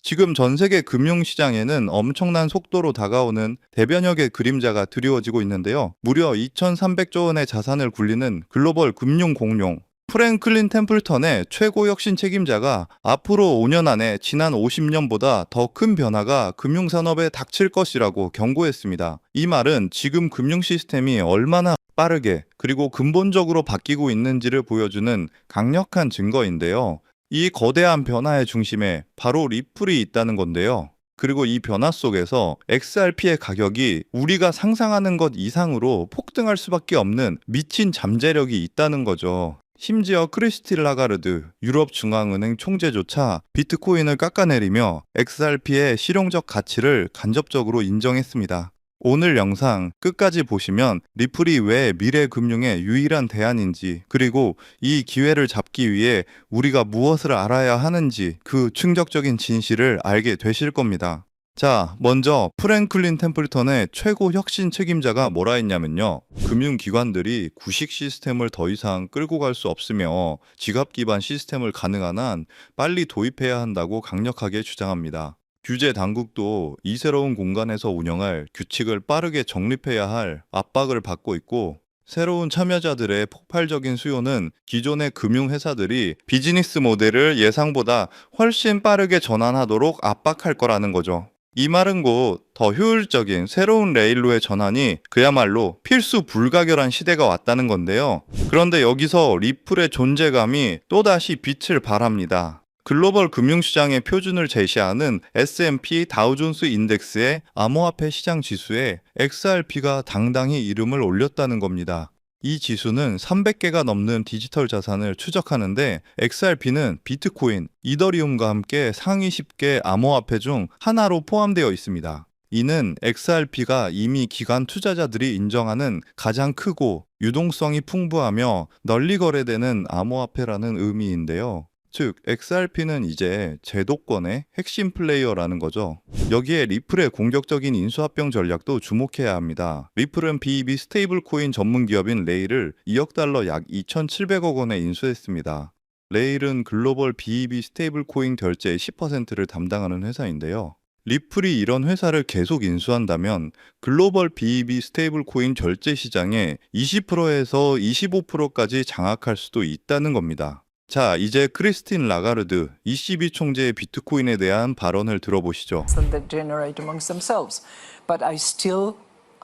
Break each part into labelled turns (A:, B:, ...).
A: 지금 전 세계 금융시장에는 엄청난 속도로 다가오는 대변역의 그림자가 드리워지고 있는데요. 무려 2,300조 원의 자산을 굴리는 글로벌 금융 공룡 프랭클린 템플턴의 최고 혁신 책임자가 앞으로 5년 안에 지난 50년보다 더 큰 변화가 금융산업에 닥칠 것이라고 경고했습니다. 이 말은 지금 금융 시스템이 얼마나 빠르게 그리고 근본적으로 바뀌고 있는지를 보여주는 강력한 증거인데요. 이 거대한 변화의 중심에 바로 리플이 있다는 건데요. 그리고 이 변화 속에서 XRP의 가격이 우리가 상상하는 것 이상으로 폭등할 수밖에 없는 미친 잠재력이 있다는 거죠. 심지어 크리스틴 라가르드 유럽 중앙은행 총재조차 비트코인을 깎아내리며 XRP의 실용적 가치를 간접적으로 인정했습니다. 오늘 영상 끝까지 보시면 리플이 왜 미래 금융의 유일한 대안인지, 그리고 이 기회를 잡기 위해 우리가 무엇을 알아야 하는지 그 충격적인 진실을 알게 되실 겁니다. 자, 먼저 프랭클린 템플턴의 최고 혁신 책임자가 뭐라 했냐면요. 금융기관들이 구식 시스템을 더 이상 끌고 갈 수 없으며 지갑 기반 시스템을 가능한 한 빨리 도입해야 한다고 강력하게 주장합니다. 규제 당국도 이 새로운 공간에서 운영할 규칙을 빠르게 정립해야 할 압박을 받고 있고, 새로운 참여자들의 폭발적인 수요는 기존의 금융회사들이 비즈니스 모델을 예상보다 훨씬 빠르게 전환하도록 압박할 거라는 거죠. 이 말은 곧 더 효율적인 새로운 레일로의 전환이 그야말로 필수 불가결한 시대가 왔다는 건데요. 그런데 여기서 리플의 존재감이 또다시 빛을 발합니다. 글로벌 금융시장의 표준을 제시하는 S&P 다우존스 인덱스의 암호화폐 시장 지수에 XRP가 당당히 이름을 올렸다는 겁니다. 이 지수는 300개가 넘는 디지털 자산을 추적하는데 XRP는 비트코인, 이더리움과 함께 상위 10개 암호화폐 중 하나로 포함되어 있습니다. 이는 XRP가 이미 기관 투자자들이 인정하는 가장 크고 유동성이 풍부하며 널리 거래되는 암호화폐라는 의미인데요. 즉, XRP는 이제 제도권의 핵심 플레이어라는 거죠. 여기에 리플의 공격적인 인수합병 전략도 주목해야 합니다. 리플은 BEB 스테이블 코인 전문 기업인 레일을 2억 달러 약 2,700억 원에 인수했습니다. 레일은 글로벌 BEB 스테이블 코인 결제의 10%를 담당하는 회사인데요. 리플이 이런 회사를 계속 인수한다면 글로벌 BEB 스테이블 코인 결제 시장의 20%에서 25%까지 장악할 수도 있다는 겁니다. 자, 이제 크리스틴 라가르드 ECB 총재의 비트코인에 대한 발언을 들어보시죠.
B: that generate amongst themselves. But I still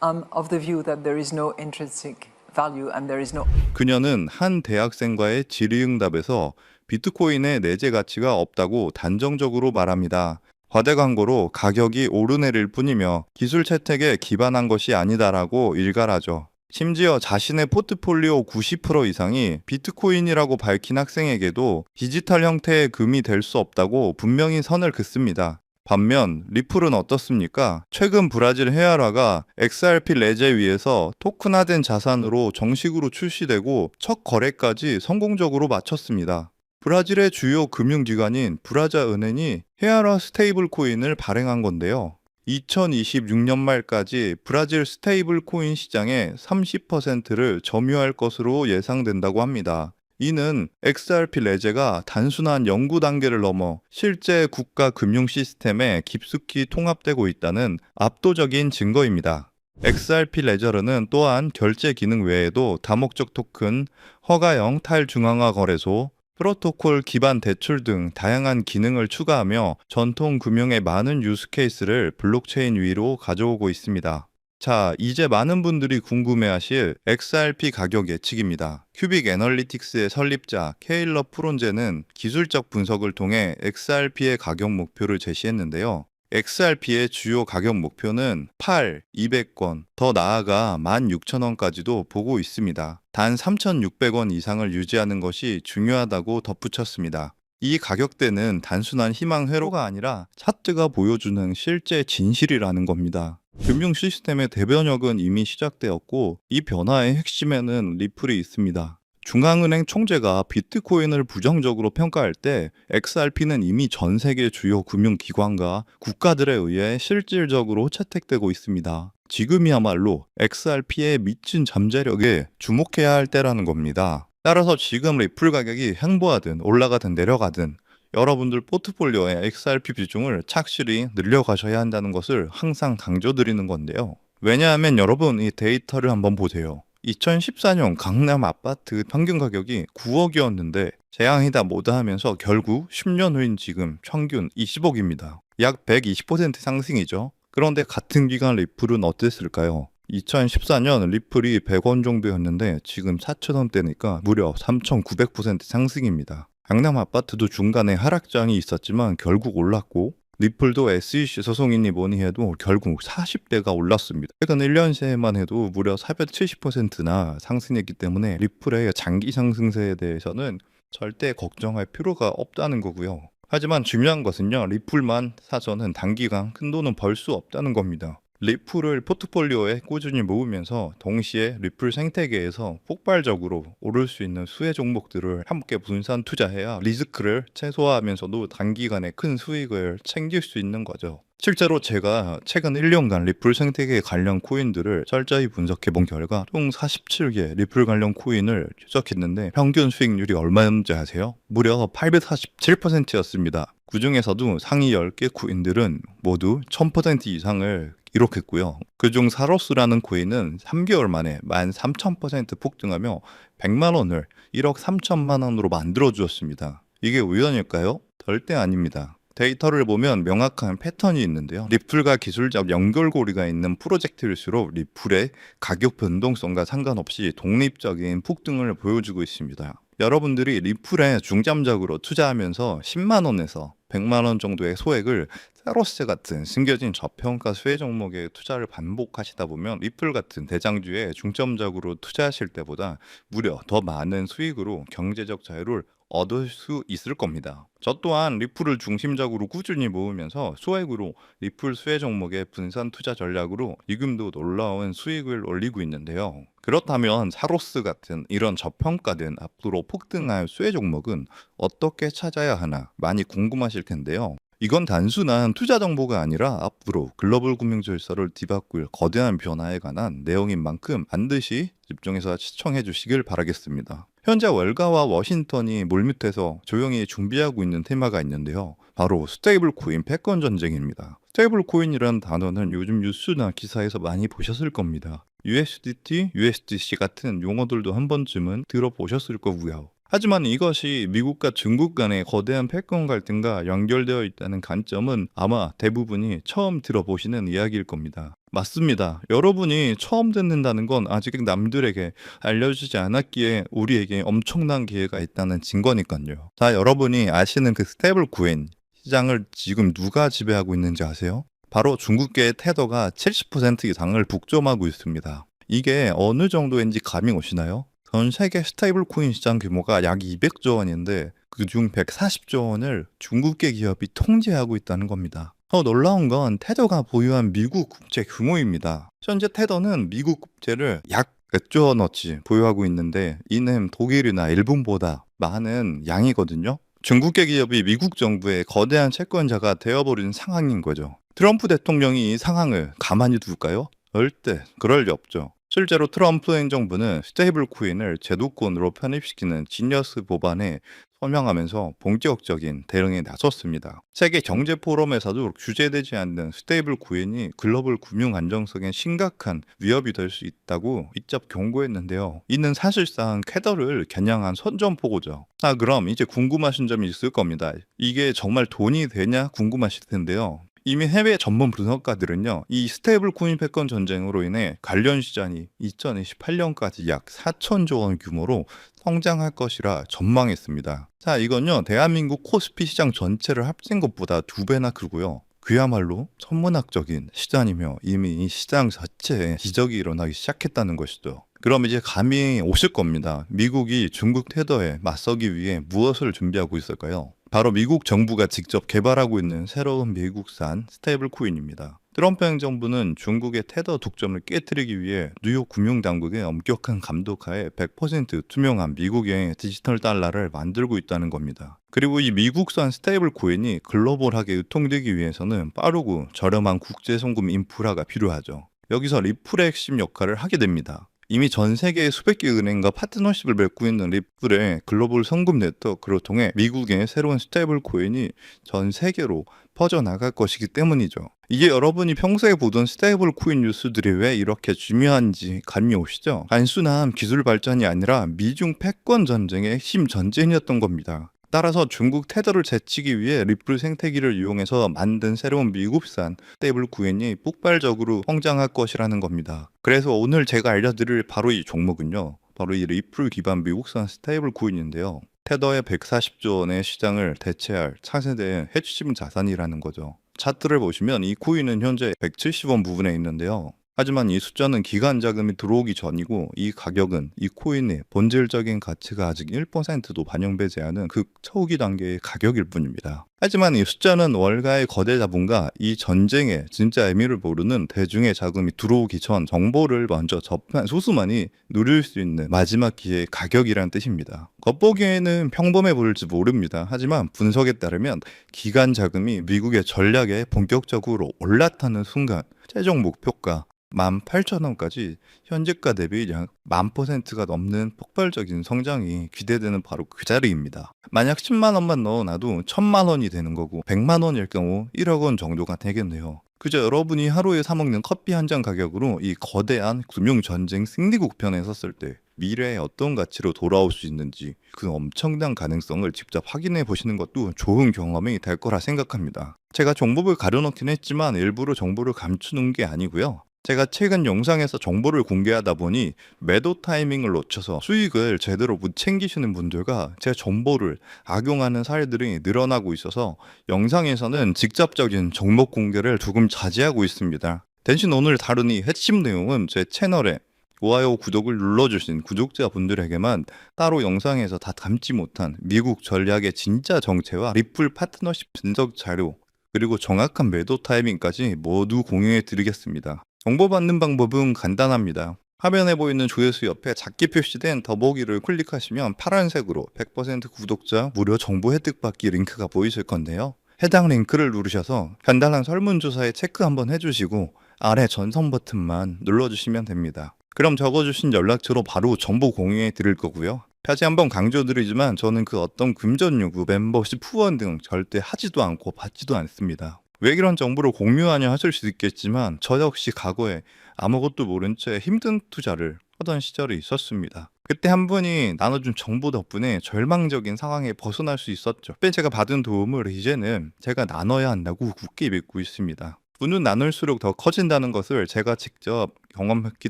B: am of the view that there is no intrinsic value and there is no.
A: 그녀는 한 대학생과의 질의응답에서 비트코인의 내재 가치가 없다고 단정적으로 말합니다. 과대 광고로 가격이 오르내릴 뿐이며 기술 채택에 기반한 것이 아니다라고 일갈하죠. 심지어 자신의 포트폴리오 90% 이상이 비트코인이라고 밝힌 학생에게도 디지털 형태의 금이 될 수 없다고 분명히 선을 긋습니다. 반면 리플은 어떻습니까? 최근 브라질 헤아라가 XRP 레제 위에서 토큰화된 자산으로 정식으로 출시되고 첫 거래까지 성공적으로 마쳤습니다. 브라질의 주요 금융기관인 브라자은행이 헤아라 스테이블 코인을 발행한 건데요. 2026년 말까지 브라질 스테이블 코인 시장의 30%를 점유할 것으로 예상된다고 합니다. 이는 XRP 레제가 단순한 연구 단계를 넘어 실제 국가 금융 시스템에 깊숙이 통합되고 있다는 압도적인 증거입니다. XRP 레저르는 또한 결제 기능 외에도 다목적 토큰, 허가형 탈중앙화 거래소, 프로토콜 기반 대출 등 다양한 기능을 추가하며 전통 금융의 많은 유스 케이스를 블록체인 위로 가져오고 있습니다. 자, 이제 많은 분들이 궁금해하실 XRP 가격 예측입니다. 큐빅 애널리틱스의 설립자 케일러 프론제는 기술적 분석을 통해 XRP의 가격 목표를 제시했는데요. XRP의 주요 가격 목표는 8, 200건, 더 나아가 16,000원까지도 보고 있습니다. 단 3,600원 이상을 유지하는 것이 중요하다고 덧붙였습니다. 이 가격대는 단순한 희망 회로가 아니라 차트가 보여주는 실제 진실이라는 겁니다. 금융 시스템의 대변혁은 이미 시작되었고 이 변화의 핵심에는 리플이 있습니다. 중앙은행 총재가 비트코인을 부정적으로 평가할 때 XRP는 이미 전 세계 주요 금융기관과 국가들에 의해 실질적으로 채택되고 있습니다. 지금이야말로 XRP의 미친 잠재력에 주목해야 할 때라는 겁니다. 따라서 지금 리플 가격이 횡보하든 올라가든 내려가든 여러분들 포트폴리오의 XRP 비중을 착실히 늘려가셔야 한다는 것을 항상 강조드리는 건데요. 왜냐하면 여러분 이 데이터를 한번 보세요. 2014년 강남 아파트 평균 가격이 9억이었는데 재앙이다 뭐다 하면서 결국 10년 후인 지금 평균 20억입니다. 약 120% 상승이죠. 그런데 같은 기간 리플은 어땠을까요? 2014년 리플이 100원 정도였는데 지금 4,000원대니까 무려 3,900% 상승입니다. 강남 아파트도 중간에 하락장이 있었지만 결국 올랐고 리플도 SEC 소송이니 뭐니 해도 결국 40배가 올랐습니다. 최근 1년 새에만 해도 무려 470%나 상승했기 때문에 리플의 장기 상승세에 대해서는 절대 걱정할 필요가 없다는 거고요. 하지만 중요한 것은요, 리플만 사서는 단기간 큰 돈은 벌 수 없다는 겁니다. 리플을 포트폴리오에 꾸준히 모으면서 동시에 리플 생태계에서 폭발적으로 오를 수 있는 수혜 종목들을 함께 분산 투자해야 리스크를 최소화하면서도 단기간에 큰 수익을 챙길 수 있는 거죠. 실제로 제가 최근 1년간 리플 생태계 관련 코인들을 철저히 분석해 본 결과 총 47개 리플 관련 코인을 추적했는데 평균 수익률이 얼마였는지 아세요? 무려 847%였습니다. 그 중에서도 상위 10개 코인들은 모두 1000% 이상을 기록했고요. 그중 사로스라는 코인은 3개월 만에 13,000% 폭등하며 100만 원을 1억 3천만 원으로 만들어 주었습니다. 이게 우연일까요? 절대 아닙니다. 데이터를 보면 명확한 패턴이 있는데요. 리플과 기술적 연결고리가 있는 프로젝트일수록 리플의 가격 변동성과 상관없이 독립적인 폭등을 보여주고 있습니다. 여러분들이 리플에 중점적으로 투자하면서 10만 원에서 100만 원 정도의 소액을 사로스 같은 숨겨진 저평가 수혜 종목에 투자를 반복하시다 보면 리플 같은 대장주에 중점적으로 투자하실 때보다 무려 더 많은 수익으로 경제적 자유를 얻을 수 있을 겁니다. 저 또한 리플을 중심적으로 꾸준히 모으면서 소액으로 리플 수혜 종목의 분산 투자 전략으로 지금도 놀라운 수익을 올리고 있는데요. 그렇다면 사로스 같은 이런 저평가된 앞으로 폭등할 수혜 종목은 어떻게 찾아야 하나 많이 궁금하실 텐데요. 이건 단순한 투자 정보가 아니라 앞으로 글로벌 금융 질서를 뒤바꿀 거대한 변화에 관한 내용인 만큼 반드시 집중해서 시청해 주시길 바라겠습니다. 현재 월가와 워싱턴이 물밑에서 조용히 준비하고 있는 테마가 있는데요. 바로 스테이블 코인 패권 전쟁입니다. 스테이블 코인이라는 단어는 요즘 뉴스나 기사에서 많이 보셨을 겁니다. USDT, USDC 같은 용어들도 한 번쯤은 들어보셨을 거고요. 하지만 이것이 미국과 중국 간의 거대한 패권 갈등과 연결되어 있다는 관점은 아마 대부분이 처음 들어보시는 이야기일 겁니다. 맞습니다. 여러분이 처음 듣는다는 건 아직 남들에게 알려주지 않았기에 우리에게 엄청난 기회가 있다는 증거니까요. 자, 여러분이 아시는 그 스테이블 코인 시장을 지금 누가 지배하고 있는지 아세요? 바로 중국계의 테더가 70% 이상을 북점하고 있습니다. 이게 어느 정도인지 감이 오시나요? 전 세계 스테이블 코인 시장 규모가 약 200조 원인데 그중 140조 원을 중국계 기업이 통제하고 있다는 겁니다. 더 놀라운 건 테더가 보유한 미국 국채 규모입니다. 현재 테더는 미국 국채를 약 100조 원어치 보유하고 있는데 이는 독일이나 일본보다 많은 양이거든요. 중국계 기업이 미국 정부의 거대한 채권자가 되어버린 상황인 거죠. 트럼프 대통령이 이 상황을 가만히 둘까요? 절대 그럴 리 없죠. 실제로 트럼프 행정부는 스테이블 코인을 제도권으로 편입시키는 지니어스 법안에 서명하면서 본격적인 대응에 나섰습니다. 세계 경제 포럼에서도 규제되지 않는 스테이블 코인이 글로벌 금융 안정성에 심각한 위협이 될 수 있다고 직접 경고했는데요. 이는 사실상 쾌더를 겨냥한 선전포고죠. 그럼 이제 궁금하신 점이 있을 겁니다. 이게 정말 돈이 되냐 궁금하실 텐데요. 이미 해외 전문 분석가들은요, 이 스테이블 코인 패권 전쟁으로 인해 관련 시장이 2028년까지 약 4천조 원 규모로 성장할 것이라 전망했습니다. 자, 이건요, 대한민국 코스피 시장 전체를 합친 것보다 2배나 크고요. 그야말로 천문학적인 시장이며 이미 이 시장 자체에 기적이 일어나기 시작했다는 것이죠. 그럼 이제 감이 오실 겁니다. 미국이 중국 테더에 맞서기 위해 무엇을 준비하고 있을까요? 바로 미국 정부가 직접 개발하고 있는 새로운 미국산 스테이블 코인입니다. 트럼프 행정부는 중국의 테더 독점을 깨뜨리기 위해 뉴욕 금융당국의 엄격한 감독하에 100% 투명한 미국의 디지털 달러를 만들고 있다는 겁니다. 그리고 이 미국산 스테이블 코인이 글로벌하게 유통되기 위해서는 빠르고 저렴한 국제 송금 인프라가 필요하죠. 여기서 리플의 핵심 역할을 하게 됩니다. 이미 전 세계의 수백 개 은행과 파트너십을 맺고 있는 리플의 글로벌 송금 네트워크를 통해 미국의 새로운 스테이블 코인이 전 세계로 퍼져나갈 것이기 때문이죠. 이게 여러분이 평소에 보던 스테이블 코인 뉴스들이 왜 이렇게 중요한지 감이 오시죠? 단순한 기술 발전이 아니라 미중 패권 전쟁의 핵심 전쟁이었던 겁니다. 따라서 중국 테더를 제치기 위해 리플 생태계를 이용해서 만든 새로운 미국산 스테이블 코인이 폭발적으로 성장할 것이라는 겁니다. 그래서 오늘 제가 알려드릴 바로 이 종목은요. 바로 이 리플 기반 미국산 스테이블 코인인데요. 테더의 140조 원의 시장을 대체할 차세대의 핵심 자산이라는 거죠. 차트를 보시면 이 코인은 현재 170원 부분에 있는데요. 하지만 이 숫자는 기관 자금이 들어오기 전이고 이 가격은 이 코인의 본질적인 가치가 아직 1%도 반영되지 않은 극초기 단계의 가격일 뿐입니다. 하지만 이 숫자는 월가의 거대 자본과 이 전쟁의 진짜 의미를 모르는 대중의 자금이 들어오기 전 정보를 먼저 접한 소수만이 누릴 수 있는 마지막 기회의 가격이란 뜻입니다. 겉보기에는 평범해 보일지 모릅니다. 하지만 분석에 따르면 기관 자금이 미국의 전략에 본격적으로 올라타는 순간 최종 목표가 18,000원까지 현재가 대비 약 10,000%가 넘는 폭발적인 성장이 기대되는 바로 그 자리입니다. 만약 10만 원만 넣어놔도 1,000만 원이 되는 거고 100만 원일 경우 1억 원 정도가 되겠네요. 그저 여러분이 하루에 사 먹는 커피 한 잔 가격으로 이 거대한 금융전쟁 승리국편에 섰을 때 미래에 어떤 가치로 돌아올 수 있는지 그 엄청난 가능성을 직접 확인해 보시는 것도 좋은 경험이 될 거라 생각합니다. 제가 정보를 가려놓긴 했지만 일부러 정보를 감추는 게 아니고요. 제가 최근 영상에서 정보를 공개하다 보니 매도 타이밍을 놓쳐서 수익을 제대로 못 챙기시는 분들과 제 정보를 악용하는 사례들이 늘어나고 있어서 영상에서는 직접적인 종목 공개를 조금 자제하고 있습니다. 대신 오늘 다룬 이 핵심 내용은 제 채널에 좋아요, 구독을 눌러주신 구독자분들에게만 따로 영상에서 다 담지 못한 미국 전략의 진짜 정체와 리플 파트너십 분석 자료 그리고 정확한 매도 타이밍까지 모두 공유해 드리겠습니다. 정보 받는 방법은 간단합니다. 화면에 보이는 조회수 옆에 작게 표시된 더보기를 클릭하시면 파란색으로 100% 구독자 무료 정보 혜택 받기 링크가 보이실 건데요. 해당 링크를 누르셔서 간단한 설문조사에 체크 한번 해주시고 아래 전송 버튼만 눌러주시면 됩니다. 그럼 적어주신 연락처로 바로 정보 공유해 드릴 거고요. 다시 한번 강조드리지만 저는 그 어떤 금전 요구, 멤버십 후원 등 절대 하지도 않고 받지도 않습니다. 왜 이런 정보를 공유하냐 하실 수 있겠지만 저 역시 과거에 아무것도 모른 채 힘든 투자를 하던 시절이 있었습니다. 그때 한 분이 나눠준 정보 덕분에 절망적인 상황에 벗어날 수 있었죠. 그때 제가 받은 도움을 이제는 제가 나눠야 한다고 굳게 믿고 있습니다. 분은 나눌수록 더 커진다는 것을 제가 직접 경험했기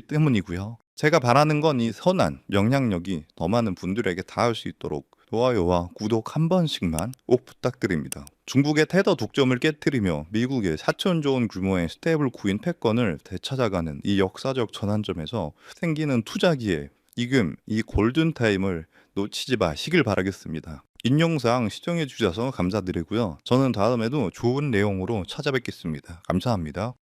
A: 때문이고요. 제가 바라는 건 이 선한 영향력이 더 많은 분들에게 닿을 수 있도록 좋아요와 구독 한 번씩만 꼭 부탁드립니다. 중국의 테더 독점을 깨뜨리며 미국의 4천조 원 규모의 스테이블 코인 패권을 되찾아가는 이 역사적 전환점에서 생기는 투자 기회, 지금 이 골든타임을 놓치지 마시길 바라겠습니다. 인용사항 시청해 주셔서 감사드리고요. 저는 다음에도 좋은 내용으로 찾아뵙겠습니다. 감사합니다.